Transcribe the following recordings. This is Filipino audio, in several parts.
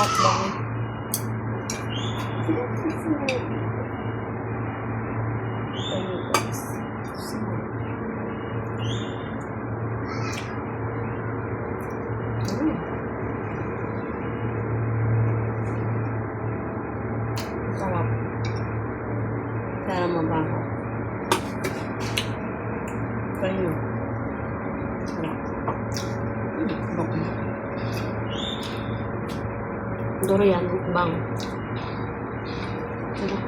mukbang. Ayun, guys. Sarap. Kaya mabaho. Kaya. Sarap. Sarap. Durian, mukbang. Sarap.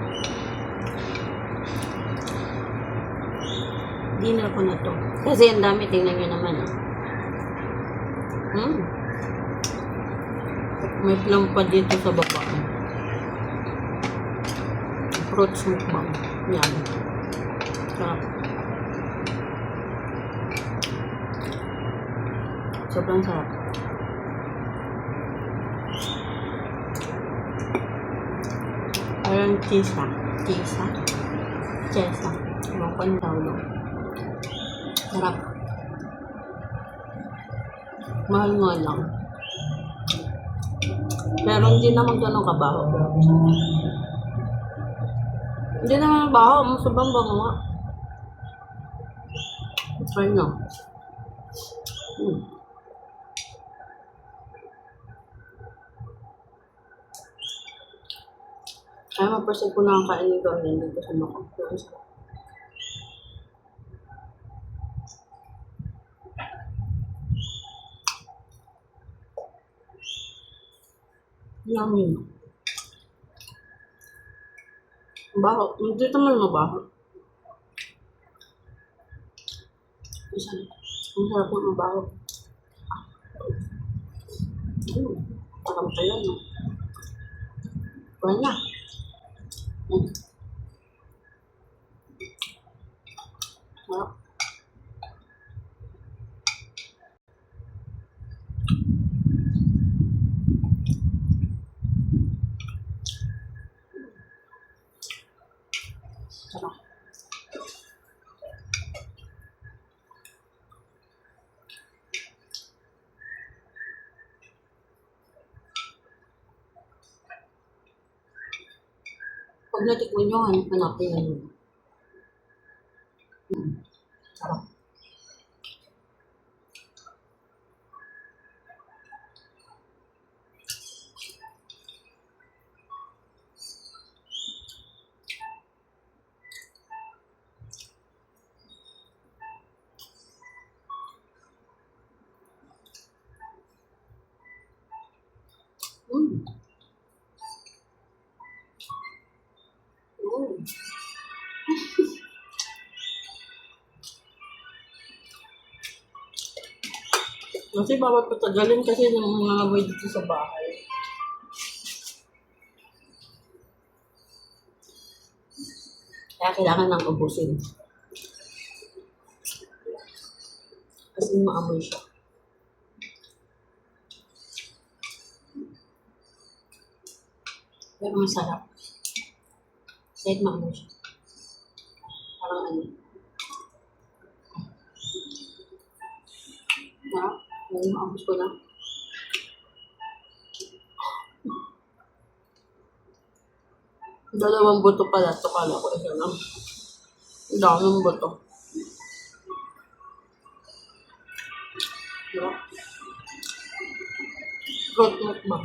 Dinner ko na to. Kasi ang dami, tingnan nyo naman. May plum pa dito sa baba. Fruits mukbang. Yan. Sarap. Sobrang sarap. Parang chisa. Chisa? Chesa. Ewan daw, no? Sarap. Mahal nga lang. Pero hindi naman ganun kabaho. Hindi naman baho. Sobrang bango nga. Try nyo. Ay, mapercent ko nakakain nito. Ayan, dito sa mako. Yummy. Baho. Hindi naman mabaho. Ang sarap ng mabaho. Parang kayo, no? Kuha na. Sarap. Sarap. Pag natikman nyo, hanapin yan. Sarap. Kasi bawat patagalin kasi ng mga amoy dito sa bahay. Kaya kailangan nang ubusin. Kasi maamoy siya. Pero masarap. Kahit maamoy siya. Parang ano. Sarap. Ngayon maabos ko na. Dalawang buto pala. Ito kala ko isa lang. Daming buto. Sarap. Fruit mukbang.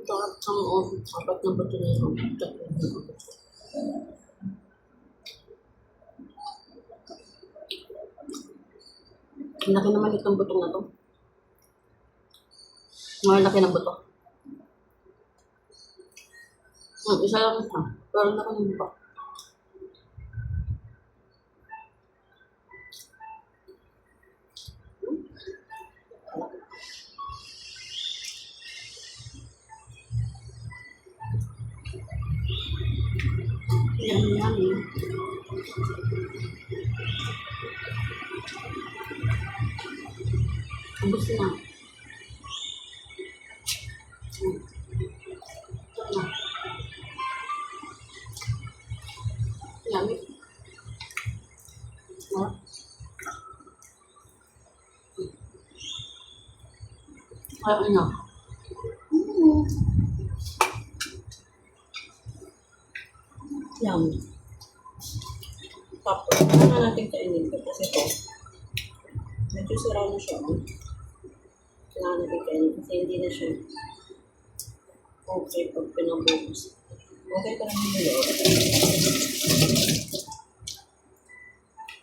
Ito at ang apat na bato na yun. Ang laki naman itong butong na to. Malaki ng buto. Isa lang ito. Pero ang laki ng buto. Yummy. Ubus na. Yummy. Ha? Ay, ano? Yum. Tapos, ano natin kainin ko kasi ito, medyo sira na siya. Kailangan natin kainin kasi hindi na siya okay pag pinabukas. Okay pa naman yung loob.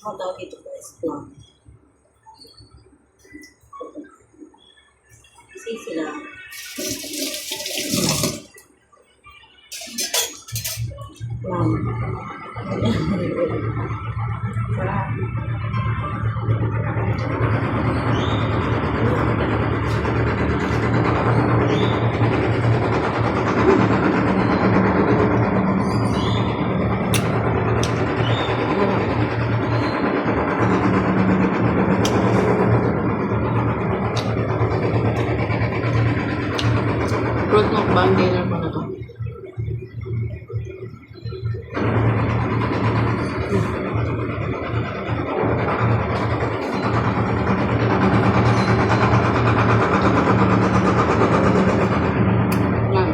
Ang tawag dito guys, plum. Sisi lang. Plum. Sarap. Fruit mukbang dinner ko na to. Yan.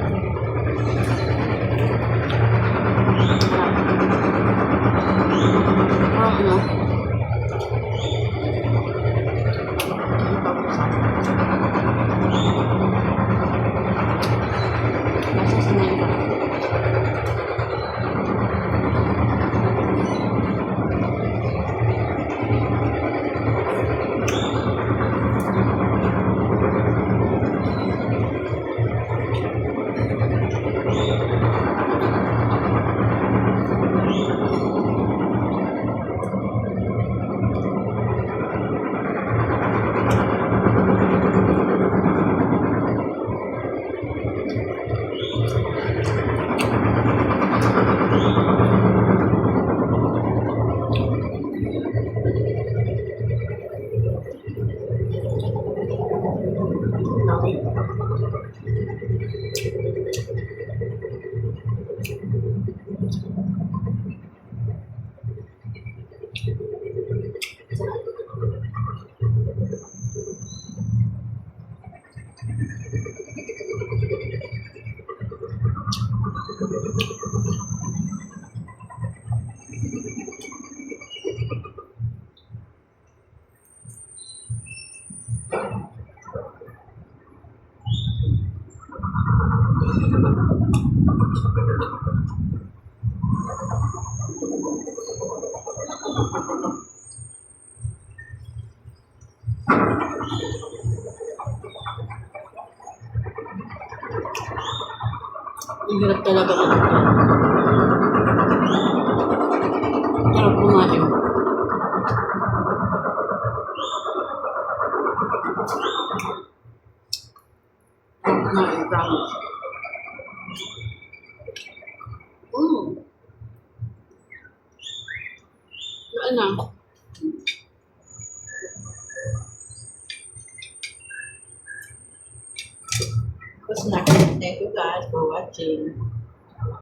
Sarap no? Nasa sinayin ko. Ang hirap talaga ito. Sarap kumain. Sarap kumain, promise. Ano? Tapos na. Thank you guys for watching.